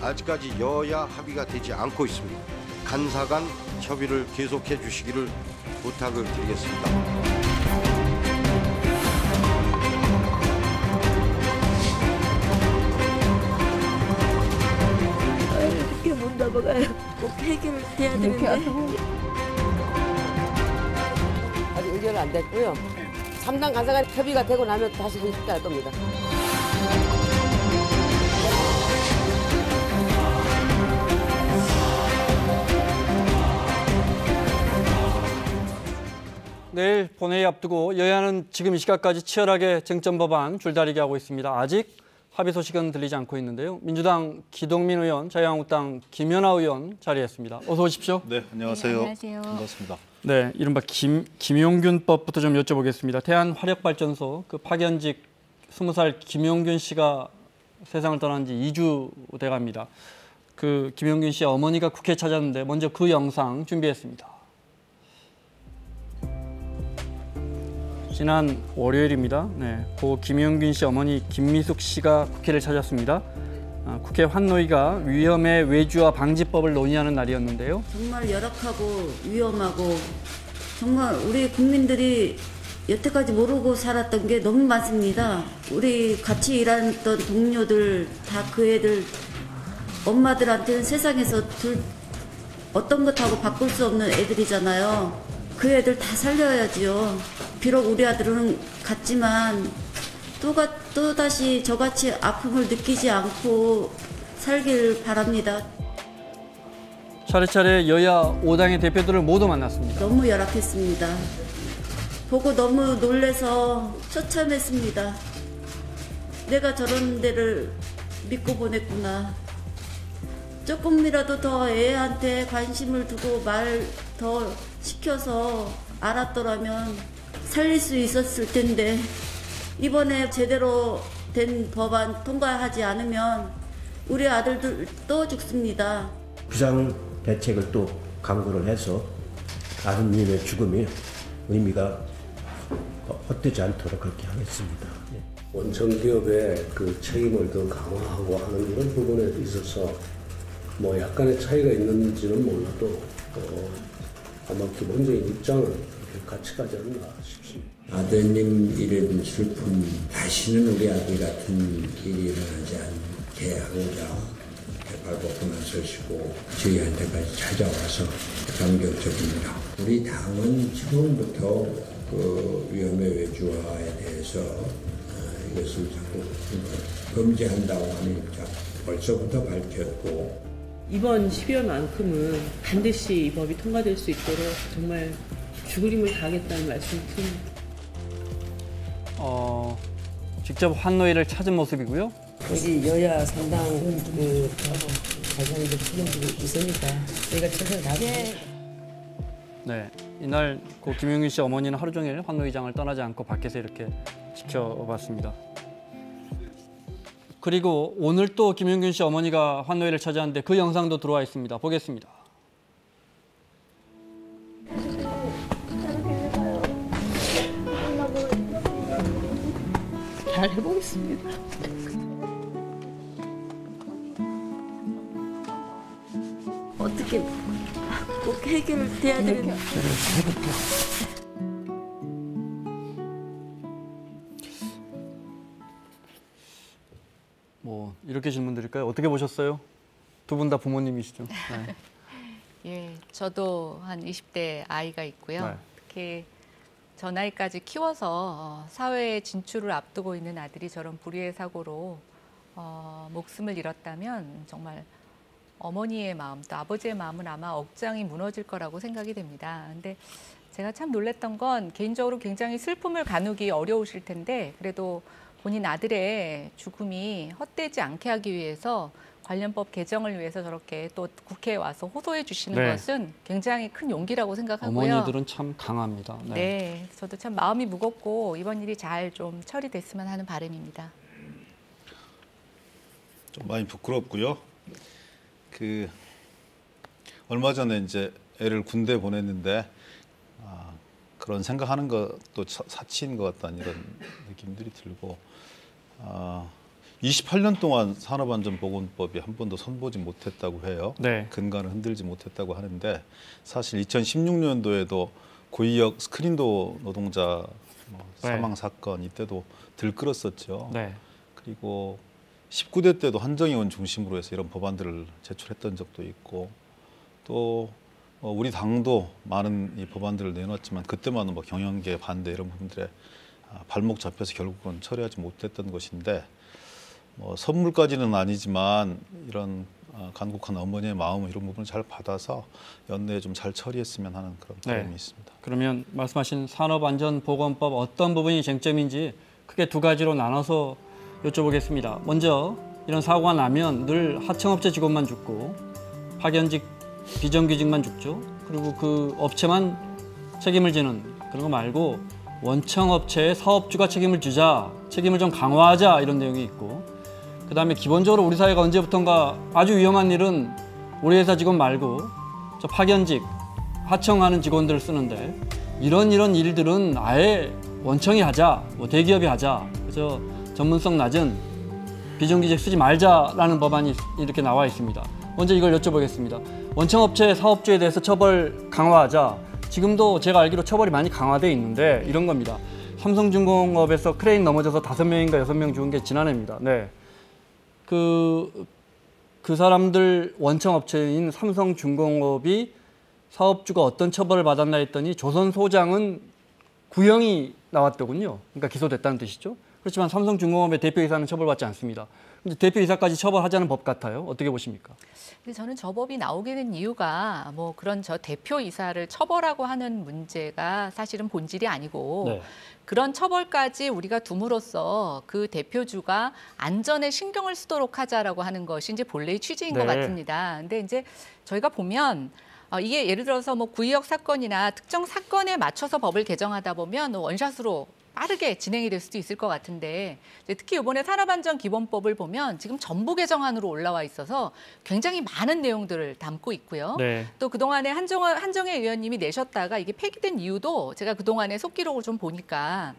아직까지 여야 합의가 되지 않고 있습니다. 간사간 협의를 계속해 주시기를 부탁을 드리겠습니다. 이렇게 못 넘어가요. 꼭 해결을 해야 되는데. 아직 의결은 안 됐고요. 3당 간사간 협의가 되고 나면 다시 회식할 겁니다. 내일 본회의 앞두고 여야는 지금 이 시각까지 치열하게 쟁점 법안 줄다리기 하고 있습니다. 아직 합의 소식은 들리지 않고 있는데요. 민주당 기동민 의원, 자유한국당 김연아 의원 자리했습니다. 어서 오십시오. 네, 안녕하세요. 네, 안녕하세요. 반갑습니다. 네, 이른바 김용균법부터 좀 여쭤보겠습니다. 대한화력발전소 그 파견직 20살 김용균 씨가 세상을 떠난 지 2주 돼갑니다. 그 김용균 씨의 어머니가 국회에 찾았는데 먼저 그 영상 준비했습니다. 지난 월요일입니다. 네, 고 김용균 씨 어머니 김미숙 씨가 국회를 찾았습니다. 국회 환노위가 위험의 외주화 방지법을 논의하는 날이었는데요. 정말 열악하고 위험하고 정말 우리 국민들이 여태까지 모르고 살았던 게 너무 많습니다. 우리 같이 일했던 동료들 다 그 애들 엄마들한테는 세상에서 어떤 것하고 바꿀 수 없는 애들이잖아요. 그 애들 다 살려야지요. 비록 우리 아들은 갔지만 또다시 저같이 아픔을 느끼지 않고 살길 바랍니다. 차례차례 여야 5당의 대표들을 모두 만났습니다. 너무 열악했습니다. 보고 너무 놀래서 처참했습니다. 내가 저런 데를 믿고 보냈구나. 조금이라도 더 애한테 관심을 두고 말 더 시켜서 알았더라면 살릴 수 있었을 텐데 이번에 제대로 된 법안 통과하지 않으면 우리 아들들 또 죽습니다. 비상 대책을 또 강구를 해서 아드님의 죽음이 의미가 헛되지 않도록 그렇게 하겠습니다. 원청 기업의 그 책임을 더 강화하고 하는 이런 부분에 있어서 뭐 약간의 차이가 있는지는 몰라도 아마 기본적인 입장은 같이 가지 않나 싶습니다. 아드님 일은 슬픔, 다시는 우리 아들 같은 일이 일어나지 않게 하고자 발벗고 나서시고 저희한테까지 찾아와서 감격적입니다. 우리 당은 처음부터 그 위험의 외주화에 대해서 이것을 자꾸 금지한다고 하는 입장 벌써부터 밝혔고 이번 12월만큼은 반드시 이 법이 통과될 수 있도록 정말 죽을 힘을 다하겠다는 말씀을 드립니다. 직접 환노위를 찾은 모습이고요. 여기 여야 3당 그 간사님들 신경들이 있으니까 저희가 최선을 다하겠습니다. 네, 이날 고 김용균 씨 어머니는 하루 종일 환노위장을 떠나지 않고 밖에서 이렇게 지켜봤습니다. 그리고 오늘 또 김용균 씨 어머니가 환노위를 찾아왔는데 그 영상도 들어와 있습니다. 보겠습니다. 잘 해보겠습니다. 어떻게 꼭 해결을 해야 되는데. 뭐 이렇게 질문 드릴까요? 어떻게 보셨어요? 두 분 다 부모님이시죠? 네. 예, 저도 한 20대 아이가 있고요. 네. 특히 저 나이까지 키워서 사회에 진출을 앞두고 있는 아들이 저런 불의의 사고로 목숨을 잃었다면 정말 어머니의 마음 또 아버지의 마음은 아마 억장이 무너질 거라고 생각이 됩니다. 근데 제가 참 놀랐던 건 개인적으로 굉장히 슬픔을 가누기 어려우실 텐데 그래도 본인 아들의 죽음이 헛되지 않게 하기 위해서 관련법 개정을 위해서 저렇게 또 국회에 와서 호소해 주시는 네. 것은 굉장히 큰 용기라고 생각하고요. 어머니들은 참 강합니다. 네. 네, 저도 참 마음이 무겁고 이번 일이 잘 좀 처리됐으면 하는 바람입니다. 좀 많이 부끄럽고요. 얼마 전에 이제 애를 군대 보냈는데 그런 생각하는 것도 사치인 것 같다는 이런 느낌들이 들고 28년 동안 산업안전보건법이 한 번도 선보지 못했다고 해요. 네. 근간을 흔들지 못했다고 하는데 사실 2016년도에도 고위력 스크린도 노동자 사망 사건 이때도 들끓었었죠. 네. 그리고 19대 때도 한정의원 중심으로 해서 이런 법안들을 제출했던 적도 있고 또 우리 당도 많은 이 법안들을 내놨지만 그때만은 뭐 경영계 반대 이런 부분들에 발목 잡혀서 결국은 처리하지 못했던 것인데 뭐 선물까지는 아니지만 이런 간곡한 어머니의 마음 이런 부분을 잘 받아서 연내에 좀 잘 처리했으면 하는 그런 바람이 있습니다. 그러면 말씀하신 산업안전보건법 어떤 부분이 쟁점인지 크게 두 가지로 나눠서 여쭤보겠습니다. 먼저 이런 사고가 나면 늘 하청업체 직원만 죽고 파견직 비정규직만 죽죠. 그리고 그 업체만 책임을 지는 그런 거 말고 원청업체의 사업주가 책임을 지자, 책임을 좀 강화하자 이런 내용이 있고 그다음에 기본적으로 우리 사회가 언제부턴가 아주 위험한 일은 우리 회사 직원 말고 저 파견직, 하청하는 직원들을 쓰는데 이런 일들은 아예 원청이 하자, 뭐 대기업이 하자, 그래서 전문성 낮은 비정규직 쓰지 말자라는 법안이 이렇게 나와 있습니다. 먼저 이걸 여쭤보겠습니다. 원청업체 사업주에 대해서 처벌 강화하자. 지금도 제가 알기로 처벌이 많이 강화돼 있는데 이런 겁니다. 삼성중공업에서 크레인 넘어져서 5명인가 6명 죽은 게 지난해입니다. 네. 그 사람들 원청업체인 삼성중공업이 사업주가 어떤 처벌을 받았나 했더니 조선 소장은 구형이 나왔더군요. 그러니까 기소됐다는 뜻이죠. 그렇지만 삼성중공업의 대표이사는 처벌받지 않습니다. 근데 대표이사까지 처벌하자는 법 같아요. 어떻게 보십니까? 근데 저는 저 법이 나오게 된 이유가 뭐 그런 저 대표이사를 처벌하고 하는 문제가 사실은 본질이 아니고 네. 그런 처벌까지 우리가 둠으로써 그 대표주가 안전에 신경을 쓰도록 하자라고 하는 것이 이제 본래의 취지인 것 같습니다. 근데 이제 저희가 보면 이게 예를 들어서 뭐 구의역 사건이나 특정 사건에 맞춰서 법을 개정하다 보면 원샷으로 빠르게 진행이 될 수도 있을 것 같은데 특히 이번에 산업안전기본법을 보면 지금 전부 개정안으로 올라와 있어서 굉장히 많은 내용들을 담고 있고요. 네. 또 그동안에 한정혜 의원님이 내셨다가 이게 폐기된 이유도 제가 그동안에 속기록을 좀 보니까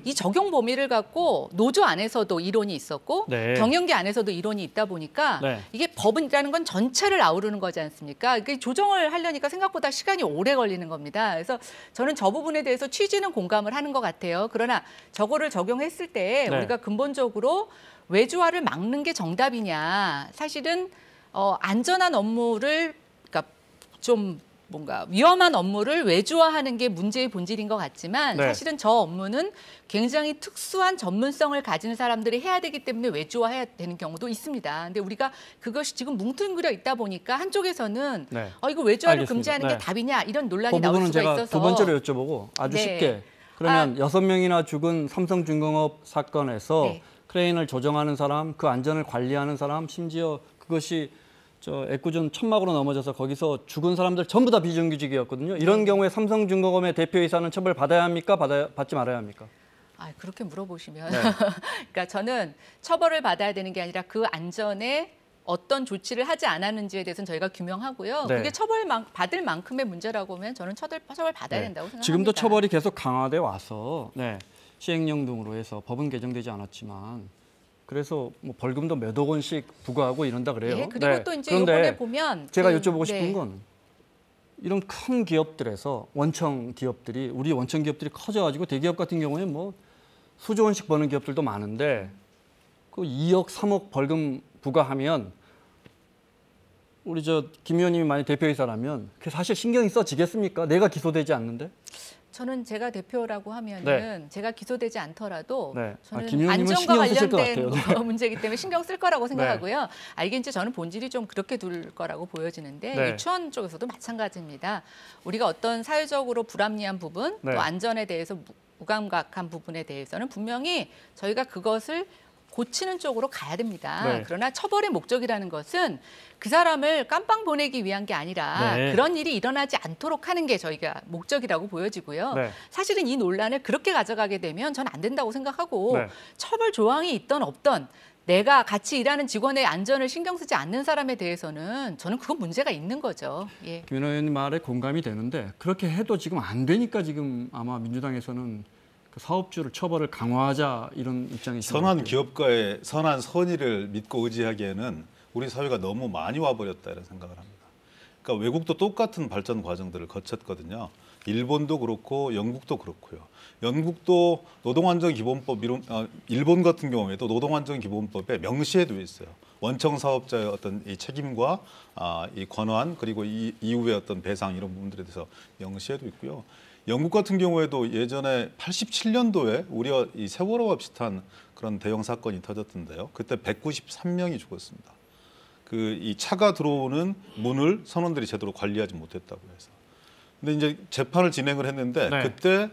이 적용 범위를 갖고 노조 안에서도 이론이 있었고 네. 경영계 안에서도 이론이 있다 보니까 네. 이게 법이라는 건 전체를 아우르는 거지 않습니까? 이게 조정을 하려니까 생각보다 시간이 오래 걸리는 겁니다. 그래서 저는 저 부분에 대해서 취지는 공감을 하는 것 같아요. 그러나 저거를 적용했을 때 네. 우리가 근본적으로 외주화를 막는 게 정답이냐. 사실은 안전한 업무를 그러니까 좀 뭔가 위험한 업무를 외주화하는 게 문제의 본질인 것 같지만 네. 사실은 저 업무는 굉장히 특수한 전문성을 가진 사람들이 해야 되기 때문에 외주화해야 되는 경우도 있습니다. 근데 우리가 그것이 지금 뭉뚱그려 있다 보니까 한쪽에서는 네. 이거 외주화를 알겠습니다. 금지하는 게 네. 답이냐 이런 논란이 그 나올 부분은 수가 제가 있어서 두 번째로 여쭤보고 아주 네. 쉽게 그러면 6명이나 죽은 삼성중공업 사건에서 네. 크레인을 조정하는 사람, 그 안전을 관리하는 사람, 심지어 그것이 저 애꿎은 천막으로 넘어져서 거기서 죽은 사람들 전부 다 비정규직이었거든요. 이런 경우에 삼성중공업의 대표이사는 처벌 받아야 합니까? 받지 말아야 합니까? 그렇게 물어보시면 네. 그러니까 저는 처벌을 받아야 되는 게 아니라 그 안전에 어떤 조치를 하지 않았는지에 대해서는 저희가 규명하고요. 네. 그게 처벌 받을 만큼의 문제라고 하면 저는 처벌 받아야 된다고 생각합니다. 지금도 처벌이 계속 강화돼 와서 시행령 등으로 해서 법은 개정되지 않았지만 그래서 뭐 벌금도 몇억 원씩 부과하고 이런다 그래요. 네, 그리고 또 이제 그런데 이번에 보면 제가 여쭤보고 싶은 건 이런 큰 기업들에서 원청 기업들이 우리 원청 기업들이 커져가지고 대기업 같은 경우에 뭐 수조 원씩 버는 기업들도 많은데 그 2억, 3억 벌금 부과하면 우리 김 의원님이 만약 대표이사라면 그게 사실 신경이 써지겠습니까? 내가 기소되지 않는데? 저는 제가 대표라고 하면은 제가 기소되지 않더라도 저는 김 의원님은 안전과 신경 쓰실 것 관련된 같아요. 문제이기 때문에 신경 쓸 거라고 생각하고요. 이게 이제 저는 본질이 좀 그렇게 둘 거라고 보여지는데 유치원 쪽에서도 마찬가지입니다. 우리가 어떤 사회적으로 불합리한 부분, 또 안전에 대해서 무감각한 부분에 대해서는 분명히 저희가 그것을 고치는 쪽으로 가야 됩니다. 그러나 처벌의 목적이라는 것은 그 사람을 깜빵 보내기 위한 게 아니라 그런 일이 일어나지 않도록 하는 게 저희가 목적이라고 보여지고요. 사실은 이 논란을 그렇게 가져가게 되면 전 안 된다고 생각하고 처벌 조항이 있던 없던 내가 같이 일하는 직원의 안전을 신경 쓰지 않는 사람에 대해서는 저는 그건 문제가 있는 거죠. 예. 김 의원님 말에 공감이 되는데 그렇게 해도 지금 안 되니까 지금 아마 민주당에서는 그 사업주를 처벌을 강화하자 이런 입장이신 것 선한 같아요. 기업가의 선한 선의를 믿고 의지하기에는 우리 사회가 너무 많이 와버렸다 이런 생각을 합니다. 그러니까 외국도 똑같은 발전 과정들을 거쳤거든요. 일본도 그렇고 영국도 그렇고요. 영국도 노동안전기본법 일본 같은 경우에도 노동안전기본법에 명시해 두어 있어요. 원청 사업자의 어떤 이 책임과 이 권한 그리고 이 이후의 어떤 배상 이런 부분들에 대해서 명시해도 있고요. 영국 같은 경우에도 예전에 87년도에 우리가 이 세월호와 비슷한 그런 대형 사건이 터졌던데요. 그때 193명이 죽었습니다. 그 이 차가 들어오는 문을 선원들이 제대로 관리하지 못했다고 해서. 근데 이제 재판을 진행을 했는데 네. 그때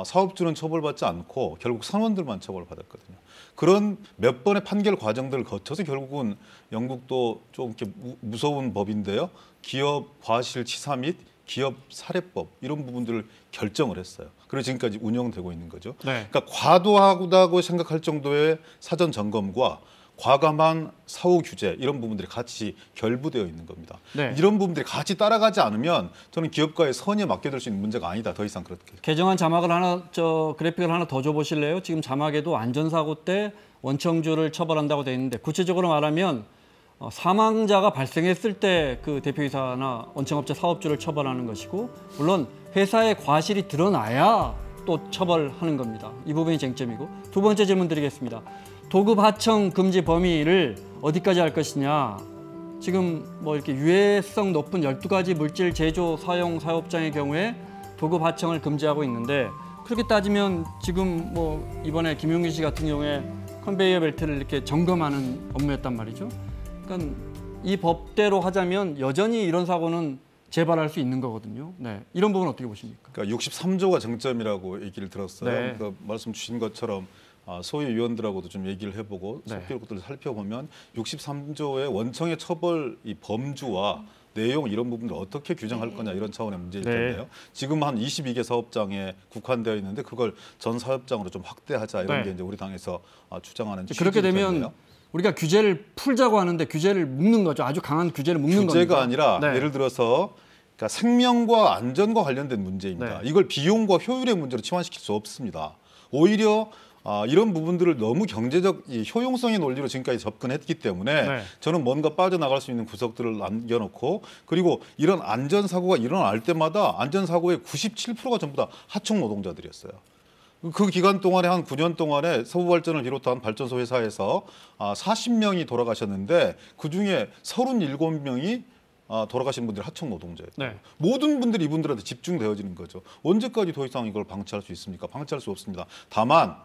사업주는 처벌받지 않고 결국 선원들만 처벌받았거든요. 그런 몇 번의 판결 과정들을 거쳐서 결국은 영국도 좀 이렇게 무서운 법인데요. 기업 과실치사 및 기업 살해법 이런 부분들을 결정을 했어요. 그래서 지금까지 운영되고 있는 거죠. 네. 그러니까 과도하다고 생각할 정도의 사전 점검과 과감한 사후 규제 이런 부분들이 같이 결부되어 있는 겁니다. 네. 이런 부분들이 같이 따라가지 않으면 저는 기업가의 선의에 맡겨둘 수 있는 문제가 아니다. 더 이상 그렇게. 개정안 자막을 그래픽을 하나 더 줘보실래요? 지금 자막에도 안전사고 때 원청주를 처벌한다고 돼 있는데 구체적으로 말하면 사망자가 발생했을 때 그 대표이사나 원청업체 사업주를 처벌하는 것이고 물론 회사의 과실이 드러나야 또 처벌하는 겁니다. 이 부분이 쟁점이고 두 번째 질문 드리겠습니다. 도급 하청 금지 범위를 어디까지 할 것이냐. 지금 뭐 이렇게 유해성 높은 12가지 물질 제조 사용 사업장의 경우에 도급 하청을 금지하고 있는데 그렇게 따지면 지금 뭐 이번에 김용균 씨 같은 경우에 컨베이어 벨트를 이렇게 점검하는 업무였단 말이죠. 그러니까 이 법대로 하자면 여전히 이런 사고는 재발할 수 있는 거거든요. 네, 이런 부분 어떻게 보십니까? 그러니까 63조가 정점이라고 얘기를 들었어요. 네. 그러니까 말씀 주신 것처럼 소위 위원들하고도 좀 얘기를 해보고 네. 속기록 것들을 살펴보면 63조의 원청의 처벌 이 범주와 내용 이런 부분들 어떻게 규정할 거냐 이런 차원의 문제일 텐데요. 네. 지금 한 22개 사업장에 국한되어 있는데 그걸 전 사업장으로 좀 확대하자 이런 네. 게 이제 우리 당에서 주장하는 그렇게 취지일 되면 텐데요. 우리가 규제를 풀자고 하는데 규제를 묶는 거죠. 아주 강한 규제를 묶는 겁니다. 규제가 아니라 네. 예를 들어서 그러니까 생명과 안전과 관련된 문제입니다. 네. 이걸 비용과 효율의 문제로 치환시킬 수 없습니다. 오히려 이런 부분들을 너무 경제적 효용성의 논리로 지금까지 접근했기 때문에 네. 저는 뭔가 빠져나갈 수 있는 구석들을 남겨놓고 그리고 이런 안전사고가 일어날 때마다 안전사고의 97%가 전부 다 하청 노동자들이었어요. 그 기간 동안에 한 9년 동안에 서부발전을 비롯한 발전소 회사에서 40명이 돌아가셨는데 그중에 37명이 돌아가신 분들이 하청 노동자예요. 네. 모든 분들이 이분들한테 집중되어지는 거죠. 언제까지 더 이상 이걸 방치할 수 있습니까? 방치할 수 없습니다. 다만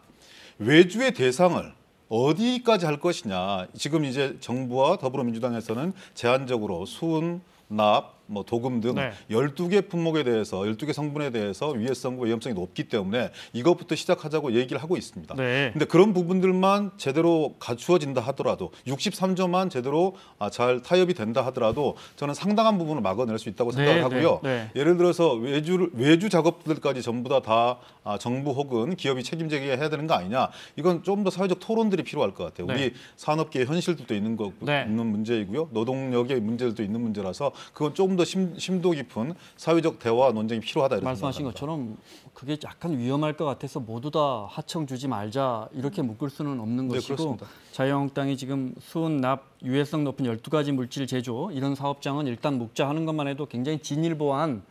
외주의 대상을 어디까지 할 것이냐. 지금 이제 정부와 더불어민주당에서는 제한적으로 수은, 납, 뭐 도금 등 네. 12개 품목에 대해서 12개 성분에 대해서 위해성과 위험성이 높기 때문에 이것부터 시작하자고 얘기를 하고 있습니다. 네. 근데 그런 부분들만 제대로 갖추어진다 하더라도 63조만 제대로 잘 타협이 된다 하더라도 저는 상당한 부분을 막아낼 수 있다고 생각을 네, 하고요. 네, 네. 예를 들어서 외주 작업들까지 전부 다 정부 혹은 기업이 책임지게 해야 되는 거 아니냐. 이건 좀 더 사회적 토론들이 필요할 것 같아요. 네. 우리 산업계의 현실들도 있는 네. 있는 문제이고요. 노동력의 문제들도 있는 문제라서 그건 조금 더 심도 깊은 사회적 대화 논쟁이 필요하다 이런 말씀하신 생각합니다. 것처럼 그게 약간 위험할 것 같아서 모두 다 하청 주지 말자 이렇게 묶을 수는 없는 네, 것이고 그렇습니다. 자유한국당이 지금 수은, 납, 유해성 높은 12가지 물질 제조 이런 사업장은 일단 묶자 하는 것만 해도 굉장히 진일보한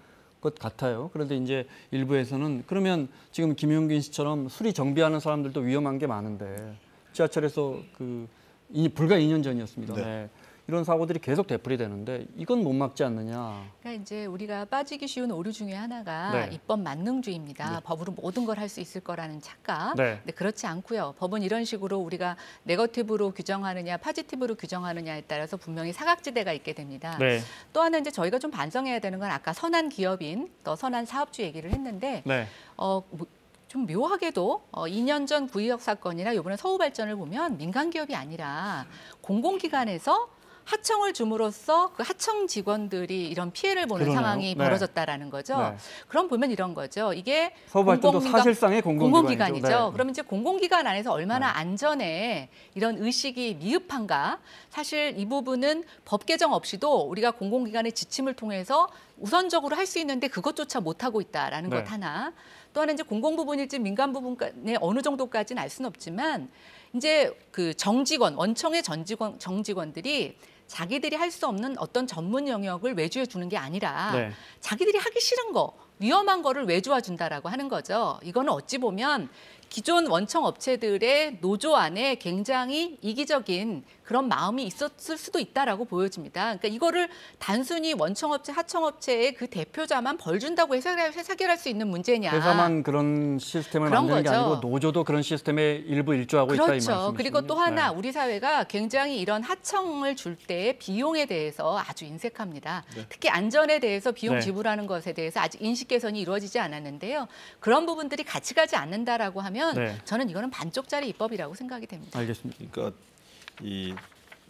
것 같아요. 그런데 이제 일부에서는 그러면 지금 김용균 씨처럼 수리 정비하는 사람들도 위험한 게 많은데 지하철에서 불과 2년 전이었습니다. 네. 네. 이런 사고들이 계속 되풀이되는데 이건 못 막지 않느냐. 그러니까 이제 우리가 빠지기 쉬운 오류 중에 하나가 네. 입법 만능주의입니다. 법으로 모든 걸 할 수 있을 거라는 착각. 네. 근데 그렇지 않고요. 법은 이런 식으로 우리가 네거티브로 규정하느냐, 파지티브로 규정하느냐에 따라서 분명히 사각지대가 있게 됩니다. 네. 또 하나 이제 저희가 좀 반성해야 되는 건 아까 선한 기업인, 또 선한 사업주 얘기를 했는데 네. 좀 묘하게도 2년 전 구의역 사건이나 이번에 서우발전을 보면 민간 기업이 아니라 공공기관에서 하청을 줌으로써 그 하청 직원들이 이런 피해를 보는 그러네요. 상황이 네. 벌어졌다라는 거죠. 네. 그럼 보면 이런 거죠. 이게 서부발전도 사실상의 공공기관이죠. 네. 그럼 이제 공공기관 안에서 얼마나 네. 안전에 이런 의식이 미흡한가. 사실 이 부분은 법 개정 없이도 우리가 공공기관의 지침을 통해서 우선적으로 할 수 있는데 그것조차 못하고 있다라는 네. 것 하나. 또 하나 이제 공공 부분일지 민간 부분의 어느 정도까지는 알 수는 없지만 이제 그 정직원, 원청의 정직원들이 자기들이 할 수 없는 어떤 전문 영역을 외주해 주는 게 아니라 네. 자기들이 하기 싫은 거, 위험한 거를 외주해 준다라고 하는 거죠. 이거는 어찌 보면 기존 원청 업체들의 노조 안에 굉장히 이기적인 그런 마음이 있었을 수도 있다라고 보여집니다. 그러니까 이거를 단순히 원청업체, 하청업체의 그 대표자만 벌 준다고 해결할 수 있는 문제냐. 회사만 그런 시스템을 그런 만드는 게 거죠. 아니고 노조도 그런 시스템에 일부 일조하고 있다 이 말씀이시죠. 그렇죠. 그리고 또 하나 네. 우리 사회가 굉장히 이런 하청을 줄 때 비용에 대해서 아주 인색합니다. 네. 특히 안전에 대해서 비용 네. 지불하는 것에 대해서 아직 인식 개선이 이루어지지 않았는데요. 그런 부분들이 같이 가지 않는다라고 하면 네. 저는 이거는 반쪽짜리 입법이라고 생각이 됩니다. 알겠습니다. 그러니까 이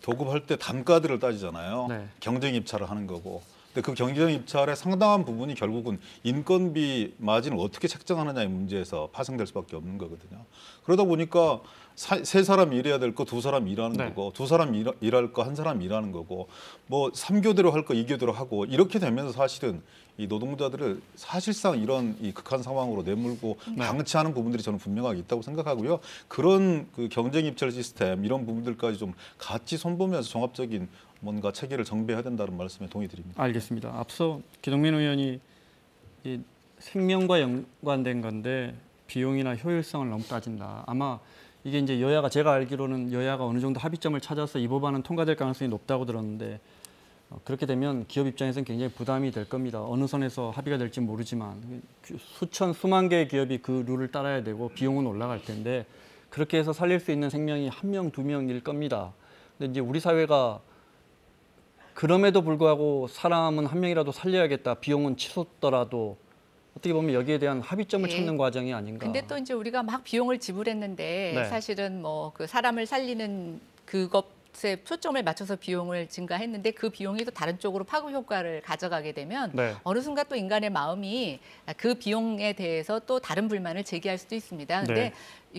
도급할 때 단가들을 따지잖아요. 네. 경쟁 입찰을 하는 거고. 근데 그 경쟁 입찰의 상당한 부분이 결국은 인건비 마진을 어떻게 책정하느냐의 문제에서 파생될 수밖에 없는 거거든요. 그러다 보니까 세 사람이 일해야 될 거 두 사람이 일하는 네. 거고, 두 사람 일할 거 한 사람이 일하는 거고, 뭐 3교대로 할 거 2교대로 하고 이렇게 되면서 사실은 이 노동자들을 사실상 이런 이 극한 상황으로 내몰고 방치하는 부분들이 저는 분명하게 있다고 생각하고요. 그런 그 경쟁 입찰 시스템 이런 부분들까지 좀 같이 손보면서 종합적인 뭔가 체계를 정비해야 된다는 말씀에 동의드립니다. 알겠습니다. 앞서 기동민 의원이 이 생명과 연관된 건데 비용이나 효율성을 너무 따진다. 아마 이게 이제 여야가 제가 알기로는 여야가 어느 정도 합의점을 찾아서 이 법안은 통과될 가능성이 높다고 들었는데 그렇게 되면 기업 입장에서는 굉장히 부담이 될 겁니다. 어느 선에서 합의가 될지 모르지만 수만 개의 기업이 그 룰을 따라야 되고 비용은 올라갈 텐데 그렇게 해서 살릴 수 있는 생명이 1명, 2명일 겁니다. 근데 이제 우리 사회가 그럼에도 불구하고 사람은 1명이라도 살려야겠다. 비용은 치솟더라도 어떻게 보면 여기에 대한 합의점을 찾는 과정이 아닌가. 근데 또 이제 우리가 막 비용을 지불했는데 네. 사실은 뭐 그 사람을 살리는 그것에 초점을 맞춰서 비용을 증가했는데 그 비용이 또 다른 쪽으로 파급 효과를 가져가게 되면 네. 어느 순간 또 인간의 마음이 그 비용에 대해서 또 다른 불만을 제기할 수도 있습니다. 근데 네.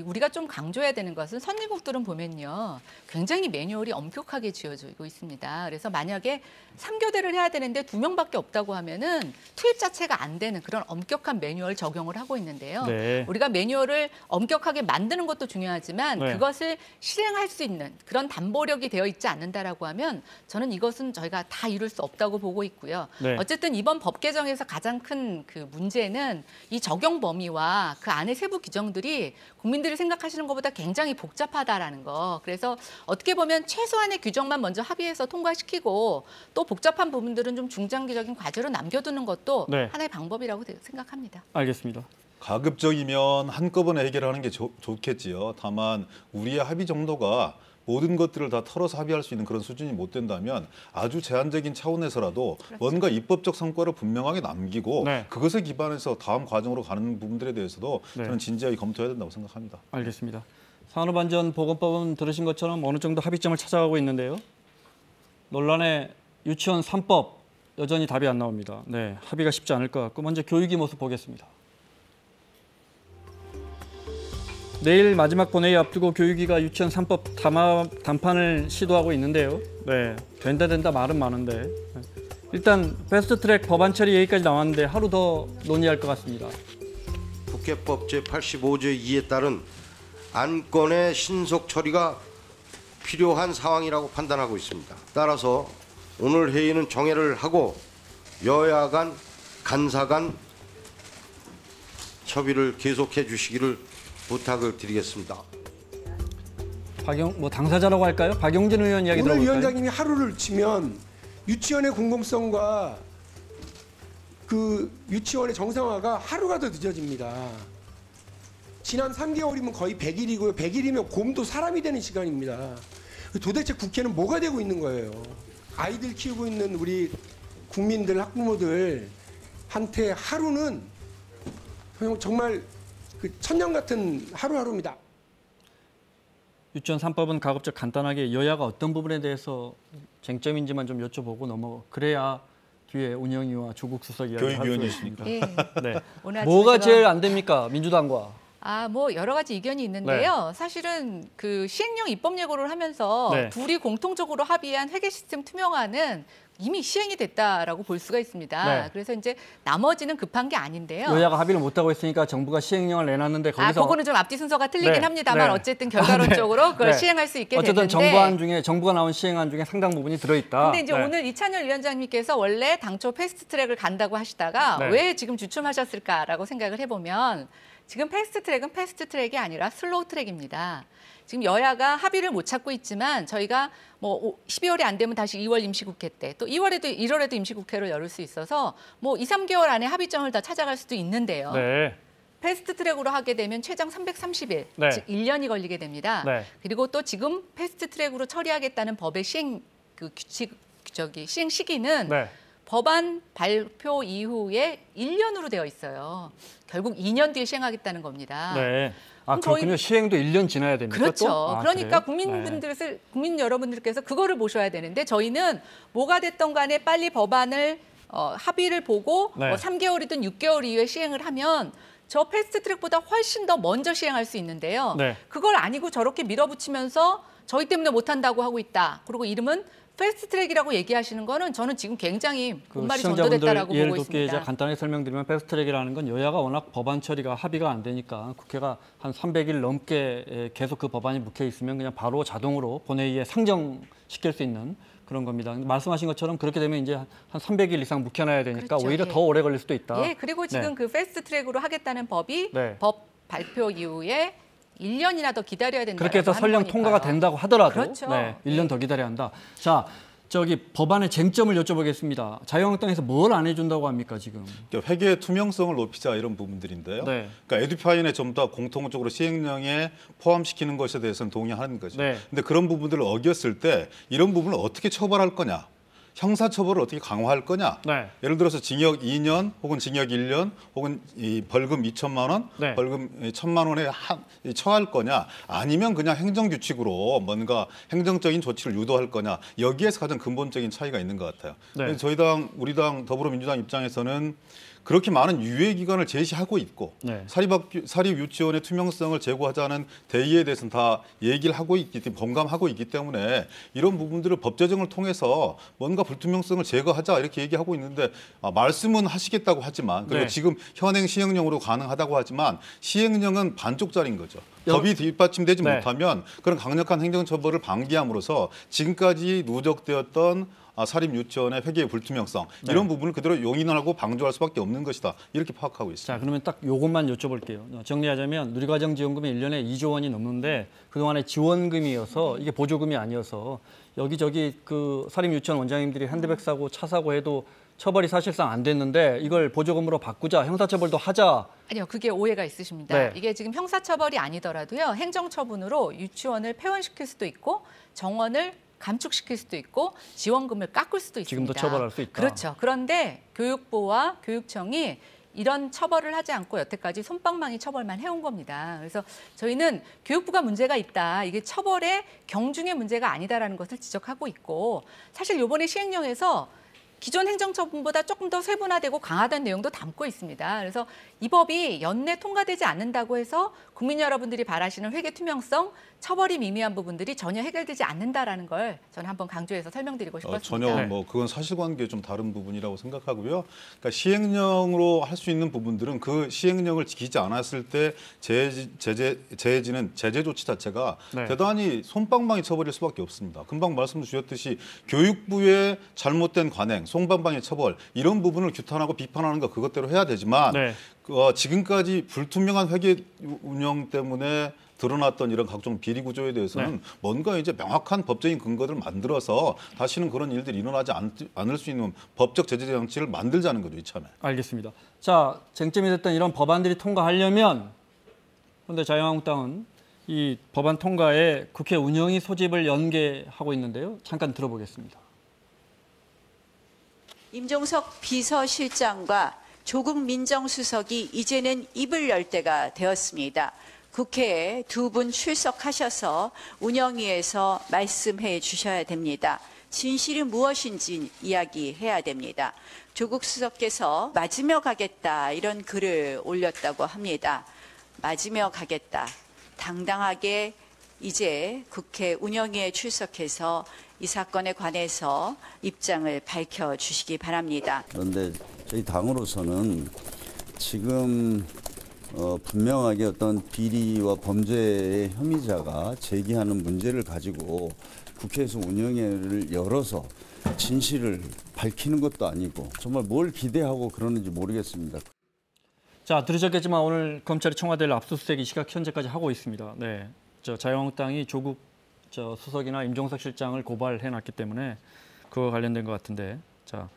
우리가 좀 강조해야 되는 것은 선진국들은 보면요. 굉장히 매뉴얼이 엄격하게 지어지고 있습니다. 그래서 만약에 3교대를 해야 되는데 2명밖에 없다고 하면은 투입 자체가 안 되는 그런 엄격한 매뉴얼 적용을 하고 있는데요. 네. 우리가 매뉴얼을 엄격하게 만드는 것도 중요하지만 네. 그것을 실행할 수 있는 그런 담보력이 되어 있지 않는다라고 하면 저는 이것은 저희가 다 이룰 수 없다고 보고 있고요. 네. 어쨌든 이번 법 개정에서 가장 큰 그 문제는 이 적용 범위와 그 안에 세부 규정들이 국민들이 생각하시는 것보다 굉장히 복잡하다라는 거. 그래서 어떻게 보면 최소한의 규정만 먼저 합의해서 통과시키고 또 복잡한 부분들은 좀 중장기적인 과제로 남겨두는 것도 네. 하나의 방법이라고 생각합니다. 알겠습니다. 가급적이면 한꺼번에 해결하는 게 좋겠지요. 다만 우리의 합의 정도가 모든 것들을 다 털어서 합의할 수 있는 그런 수준이 못 된다면 아주 제한적인 차원에서라도 그렇죠. 뭔가 입법적 성과를 분명하게 남기고 네. 그것에 기반해서 다음 과정으로 가는 부분들에 대해서도 네. 저는 진지하게 검토해야 된다고 생각합니다. 알겠습니다. 산업안전보건법은 들으신 것처럼 어느 정도 합의점을 찾아가고 있는데요. 논란의 유치원 3법 여전히 답이 안 나옵니다. 네, 합의가 쉽지 않을 것 같고 먼저 교육의 모습 보겠습니다. 내일 마지막 본회의 앞두고 교육위가 유치원 3법 담판을 시도하고 있는데요. 네, 된다 말은 많은데 일단 패스트트랙 법안 처리 얘기까지 나왔는데 하루 더 논의할 것 같습니다. 국회법 제85조 2에 따른 안건의 신속 처리가 필요한 상황이라고 판단하고 있습니다. 따라서 오늘 회의는 정회를 하고 여야 간, 간사 간 협의를 계속해 주시기를 부탁을 드리겠습니다. 당사자라고 할까요? 박용진 의원 이야기 오늘 들어볼까요? 위원장님이 하루를 치면 유치원의 공공성과 그 유치원의 정상화가 하루가 더 늦어집니다. 지난 3개월이면 거의 100일이고요. 100일이면 곰도 사람이 되는 시간입니다. 도대체 국회는 뭐가 되고 있는 거예요? 아이들 키우고 있는 우리 국민들, 학부모들한테 하루는 정말 그 천년 같은 하루하루입니다. 유치원 3법은 가급적 간단하게 여야가 어떤 부분에 대해서 쟁점인지만 좀 여쭤보고 그래야 뒤에 운영위와 조국 수석 이야기를 할 수 있습니다. 예. 네. 오늘 뭐가 제가 제일 안 됩니까? 민주당과. 뭐 여러 가지 의견이 있는데요. 사실은 그 시행령 입법 예고를 하면서 둘이 공통적으로 합의한 회계 시스템 투명화는 이미 시행이 됐다라고 볼 수가 있습니다. 그래서 이제 나머지는 급한 게 아닌데요. 여야가 합의를 못하고 있으니까 정부가 시행령을 내놨는데 거기서 그거는 좀 앞뒤 순서가 틀리긴 합니다만 어쨌든 결과론적으로 그걸 시행할 수 있게 됐는데 어쨌든 정부가 나온 시행안 중에 상당 부분이 들어있다. 근데 이제 오늘 이찬열 위원장님께서 원래 당초 패스트트랙을 간다고 하시다가 왜 지금 주춤하셨을까라고 생각을 해보면 지금 패스트트랙은 패스트트랙이 아니라 슬로우트랙입니다. 지금 여야가 합의를 못 찾고 있지만 저희가 뭐 12월이 안 되면 다시 2월 임시국회 때 또 1월에도 임시국회를 열을 수 있어서 뭐 2, 3개월 안에 합의점을 다 찾아갈 수도 있는데요. 패스트트랙으로 하게 되면 최장 330일, 즉 1년이 걸리게 됩니다. 그리고 또 지금 패스트트랙으로 처리하겠다는 법의 시행 시행 시기는 법안 발표 이후에 1년으로 되어 있어요. 결국 2년 뒤에 시행하겠다는 겁니다. 그렇군요. 시행도 1년 지나야 됩니까? 그렇죠. 그러니까 국민 여러분들께서 그거를 보셔야 되는데 저희는 뭐가 됐던 간에 빨리 법안을 합의를 보고 뭐 3개월이든 6개월 이후에 시행을 하면 저 패스트트랙보다 훨씬 더 먼저 시행할 수 있는데요. 그걸 아니고 저렇게 밀어붙이면서 저희 때문에 못한다고 하고 있다. 그리고 이름은 패스트트랙이라고 얘기하시는 거는 저는 지금 굉장히 본말이 전도됐다라고 보고 있습니다. 이제 간단히 설명드리면 패스트트랙이라는 건 여야가 워낙 법안 처리가 합의가 안 되니까 국회가 한 300일 넘게 계속 그 법안이 묵혀 있으면 그냥 바로 자동으로 본회의에 상정시킬 수 있는 그런 겁니다. 말씀하신 것처럼 그렇게 되면 이제 한 300일 이상 묵혀놔야 되니까 오히려 더 오래 걸릴 수도 있다. 그리고 지금 그 패스트트랙으로 하겠다는 법이 법 발표 이후에 1년이나 더 기다려야 된다. 그렇게 해서 설령 통과가 된다고 하더라도 1년 더 기다려야 한다. 자, 법안의 쟁점을 여쭤보겠습니다. 자유한국당에서 뭘 안 해준다고 합니까 지금? 회계 투명성을 높이자 이런 부분들인데요. 그러니까 에듀파인에 좀 더 공통적으로 시행령에 포함시키는 것에 대해서는 동의하는 거죠. 근데 그런 부분들을 어겼을 때 이런 부분을 어떻게 처벌할 거냐? 형사처벌을 어떻게 강화할 거냐? 예를 들어서 징역 2년 혹은 징역 1년 혹은 이 벌금 2천만 원, 벌금 1,000만 원에 처할 거냐? 아니면 그냥 행정규칙으로 뭔가 행정적인 조치를 유도할 거냐? 여기에서 가장 근본적인 차이가 있는 것 같아요. 저희 당, 우리 당 더불어민주당 입장에서는 그렇게 많은 유예 기간을 제시하고 있고 사립 유치원의 투명성을 제고하자는 대의에 대해서는 다 얘기를 하고 있기 때문에 공감하고 있기 때문에 이런 부분들을 법 제정을 통해서 뭔가 불투명성을 제거하자 이렇게 얘기하고 있는데 말씀은 하시겠다고 하지만 그리고 지금 현행 시행령으로 가능하다고 하지만 시행령은 반쪽짜리인 거죠. 법이 뒷받침되지 못하면 그런 강력한 행정처벌을 방기함으로써 지금까지 누적되었던 사립 유치원의 회계의 불투명성 이런 부분을 그대로 용인하고 방조할 수밖에 없는 것이다. 이렇게 파악하고 있습니다. 자, 그러면 딱 요것만 여쭤볼게요. 정리하자면 누리과정 지원금이 1년에 2조 원이 넘는데 그동안에 지원금이어서 이게 보조금이 아니어서 여기저기 그 사립 유치원 원장님들이 핸드백 사고 차 사고 해도 처벌이 사실상 안 됐는데 이걸 보조금으로 바꾸자, 형사처벌도 하자. 아니요, 그게 오해가 있으십니다. 이게 지금 형사처벌이 아니더라도요. 행정처분으로 유치원을 폐원시킬 수도 있고 정원을 감축시킬 수도 있고 지원금을 깎을 수도 있습니다. 지금도 처벌할 수 있다. 그렇죠. 그런데 교육부와 교육청이 이런 처벌을 하지 않고 여태까지 솜방망이 처벌만 해온 겁니다. 그래서 저희는 교육부가 문제가 있다. 이게 처벌의 경중의 문제가 아니다라는 것을 지적하고 있고 사실 이번에 시행령에서 기존 행정처분보다 조금 더 세분화되고 강화된 내용도 담고 있습니다. 그래서 이 법이 연내 통과되지 않는다고 해서 국민 여러분들이 바라시는 회계 투명성, 처벌이 미미한 부분들이 전혀 해결되지 않는다라는 걸 저는 한번 강조해서 설명드리고 싶었습니다. 전혀 그건 사실관계에 좀 다른 부분이라고 생각하고요. 그러니까 시행령으로 할 수 있는 부분들은 그 시행령을 지키지 않았을 때 제해지는 제재 조치 자체가 대단히 솜방망이 처벌일 수밖에 없습니다. 금방 말씀 주셨듯이 교육부의 잘못된 관행, 솜방망이 처벌 이런 부분을 규탄하고 비판하는 거 그것대로 해야 되지만 지금까지 불투명한 회계 운영 때문에 드러났던 이런 각종 비리 구조에 대해서는 뭔가 이제 명확한 법적인 근거들을 만들어서 다시는 그런 일들이 일어나지 않을 수 있는 법적 제재 장치를 만들자는 거죠, 이참에. 알겠습니다. 자, 쟁점이 됐던 이런 법안들이 통과하려면 그런데 자유한국당은 이 법안 통과에 국회 운영위 소집을 연계하고 있는데요. 잠깐 들어보겠습니다. 임종석 비서실장과 조국 민정수석이 이제는 입을 열 때가 되었습니다. 국회에 두 분 출석하셔서 운영위에서 말씀해 주셔야 됩니다. 진실이 무엇인지 이야기해야 됩니다. 조국 수석께서 맞으며 가겠다 이런 글을 올렸다고 합니다. 맞으며 가겠다. 당당하게 이제 국회 운영위에 출석해서 이 사건에 관해서 입장을 밝혀주시기 바랍니다. 그런데 저희 당으로서는 지금 분명하게 어떤 비리와 범죄의 혐의자가 제기하는 문제를 가지고 국회에서 운영회를 열어서 진실을 밝히는 것도 아니고 정말 뭘 기대하고 그러는지 모르겠습니다. 자, 들으셨겠지만 오늘 검찰이 청와대를 압수수색 이 시각 현재까지 하고 있습니다. 네, 자유한국당이 조국 수석이나 임종석 실장을 고발해놨기 때문에 그거 관련된 것 같은데, 자,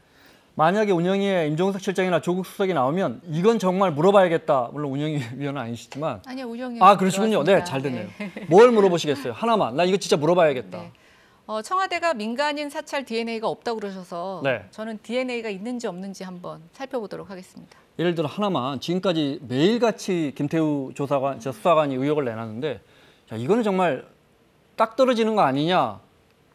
만약에 운영위에 임종석 실장이나 조국 수석이 나오면 이건 정말 물어봐야겠다. 물론 운영위원은 아니시지만. 아니요, 운영위. 아, 그러시군요. 네, 잘 됐네요. 뭘 물어보시겠어요? 하나만. 나 이거 진짜 물어봐야겠다. 네. 청와대가 민간인 사찰 DNA가 없다고 그러셔서 네. 저는 DNA가 있는지 없는지 한번 살펴보도록 하겠습니다. 예를 들어 하나만, 지금까지 매일같이 김태우 수사관이 의혹을 내놨는데, 자, 이거는 정말 딱 떨어지는 거 아니냐,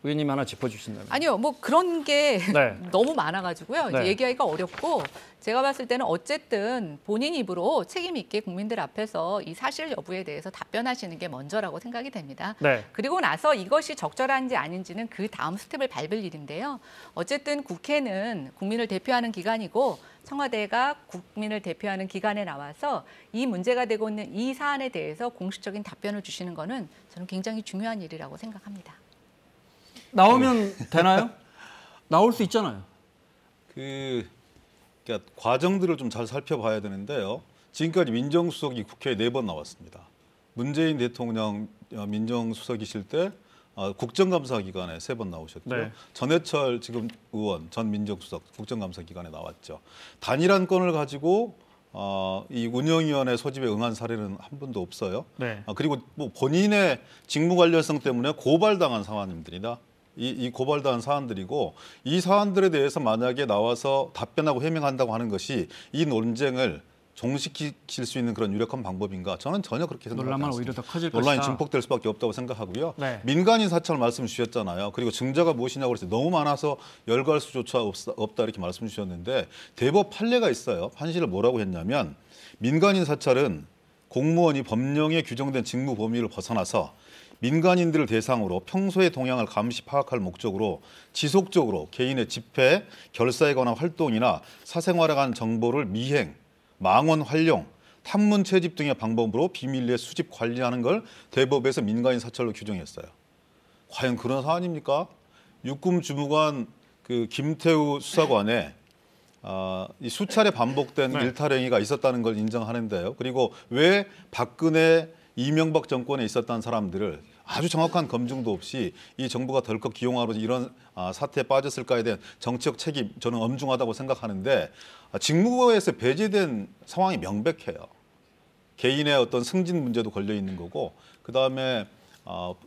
의원님 하나 짚어주신다면. 아니요, 뭐 그런 게 네. 너무 많아가지고요. 네. 얘기하기가 어렵고, 제가 봤을 때는 어쨌든 본인 입으로 책임 있게 국민들 앞에서 이 사실 여부에 대해서 답변하시는 게 먼저라고 생각이 됩니다. 네. 그리고 나서 이것이 적절한지 아닌지는 그 다음 스텝을 밟을 일인데요. 어쨌든 국회는 국민을 대표하는 기관이고 청와대가 국민을 대표하는 기관에 나와서 이 문제가 되고 있는 이 사안에 대해서 공식적인 답변을 주시는 거는 저는 굉장히 중요한 일이라고 생각합니다. 나오면 되나요? 나올 수 있잖아요. 그러니까 과정들을 좀 잘 살펴봐야 되는데요. 지금까지 민정수석이 국회에 4번 나왔습니다. 문재인 대통령 민정수석이실 때 국정감사 기간에 3번 나오셨죠. 네. 전해철 지금 의원 전 민정수석 국정감사 기간에 나왔죠. 단일한 건을 가지고 이 운영위원회 소집에 응한 사례는 한 번도 없어요. 네. 그리고 뭐 본인의 직무 관련성 때문에 고발당한 사안들이다. 이 고발당한 사안들이고, 이 사안들에 대해서 만약에 나와서 답변하고 해명한다고 하는 것이 이 논쟁을 종식시킬 수 있는 그런 유력한 방법인가? 저는 전혀 그렇게 생각하지 않습니다. 논란만 오히려 더 커질 논란이 것이다. 증폭될 수밖에 없다고 생각하고요. 네. 민간인 사찰 말씀 주셨잖아요. 그리고 증자가 무엇이냐고 그랬어요. 너무 많아서 열거할 수조차 없다 이렇게 말씀 주셨는데, 대법 판례가 있어요. 판시를 뭐라고 했냐면, 민간인 사찰은 공무원이 법령에 규정된 직무 범위를 벗어나서 민간인들을 대상으로 평소의 동향을 감시 파악할 목적으로 지속적으로 개인의 집회, 결사에 관한 활동이나 사생활에 관한 정보를 미행, 망원 활용, 탐문 채집 등의 방법으로 비밀리에 수집 관리하는 걸 대법에서 민간인 사찰로 규정했어요. 과연 그런 사안입니까? 육군 주무관 김태우 수사관에 이 수차례 반복된 네. 일탈 행위가 있었다는 걸 인정하는데요. 그리고 왜 박근혜 이명박 정권에 있었던 사람들을 아주 정확한 검증도 없이 이 정부가 덜컥 기용하로 이런 사태에 빠졌을까에 대한 정치적 책임, 저는 엄중하다고 생각하는데, 직무에서 배제된 상황이 명백해요. 개인의 어떤 승진 문제도 걸려 있는 거고, 그다음에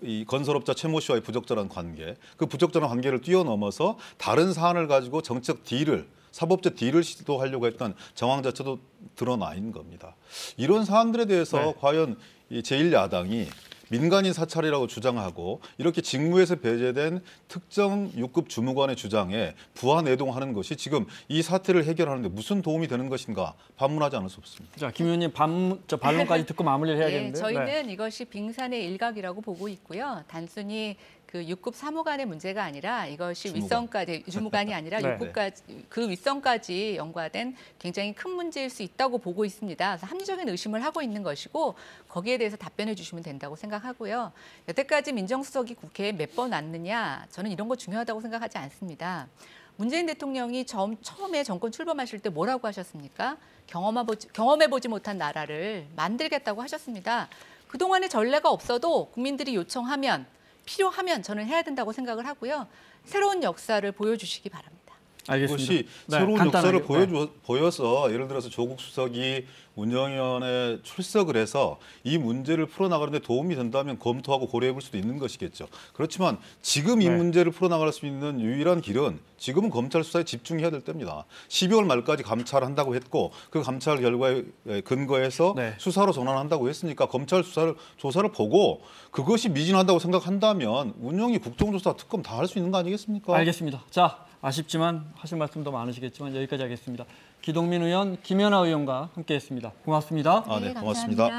이 건설업자 최모 씨와의 부적절한 관계, 그 부적절한 관계를 뛰어넘어서 다른 사안을 가지고 정치적 딜을, 사법적 딜을 시도하려고 했던 정황 자체도 드러나 있는 겁니다. 이런 사안들에 대해서 네. 과연 이 제1야당이 민간인 사찰이라고 주장하고 이렇게 직무에서 배제된 특정 6급 주무관의 주장에 부하내동하는 것이 지금 이 사태를 해결하는 데 무슨 도움이 되는 것인가 반문하지 않을 수 없습니다. 자, 김 의원님 반론까지 듣고 마무리를 해야겠는데요. 네, 저희는 이것이 빙산의 일각이라고 보고 있고요. 단순히 그 6급 사무관의 문제가 아니라 이것이 윗선까지, 주무관이 아니라 네. 6급까지, 그 윗선까지 연관된 굉장히 큰 문제일 수 있다고 보고 있습니다. 그래서 합리적인 의심을 하고 있는 것이고, 거기에 대해서 답변해 주시면 된다고 생각하고요. 여태까지 민정수석이 국회에 몇 번 왔느냐, 저는 이런 거 중요하다고 생각하지 않습니다. 문재인 대통령이 처음에 정권 출범하실 때 뭐라고 하셨습니까? 경험해보지 못한 나라를 만들겠다고 하셨습니다. 그동안의 전례가 없어도 국민들이 요청하면, 필요하면 저는 해야 된다고 생각을 하고요. 새로운 역사를 보여주시기 바랍니다. 알겠습니다. 그것이 네, 새로운 간단하게. 역사를 보여서 예를 들어서 조국 수석이 운영위원회에 출석을 해서 이 문제를 풀어나가는 데 도움이 된다면 검토하고 고려해 볼 수도 있는 것이겠죠. 그렇지만 지금 이 네. 문제를 풀어나갈 수 있는 유일한 길은 지금은 검찰 수사에 집중해야 될 때입니다. 12월 말까지 감찰한다고 했고, 그 감찰 결과에 근거해서 네. 수사로 전환한다고 했으니까 검찰 조사를 보고 그것이 미진하다고 생각한다면 운영위 국정조사 특검 다 할 수 있는 거 아니겠습니까? 알겠습니다. 자, 아쉽지만 하실 말씀도 많으시겠지만 여기까지 하겠습니다. 기동민 의원, 김연아 의원과 함께했습니다. 고맙습니다. 네, 고맙습니다.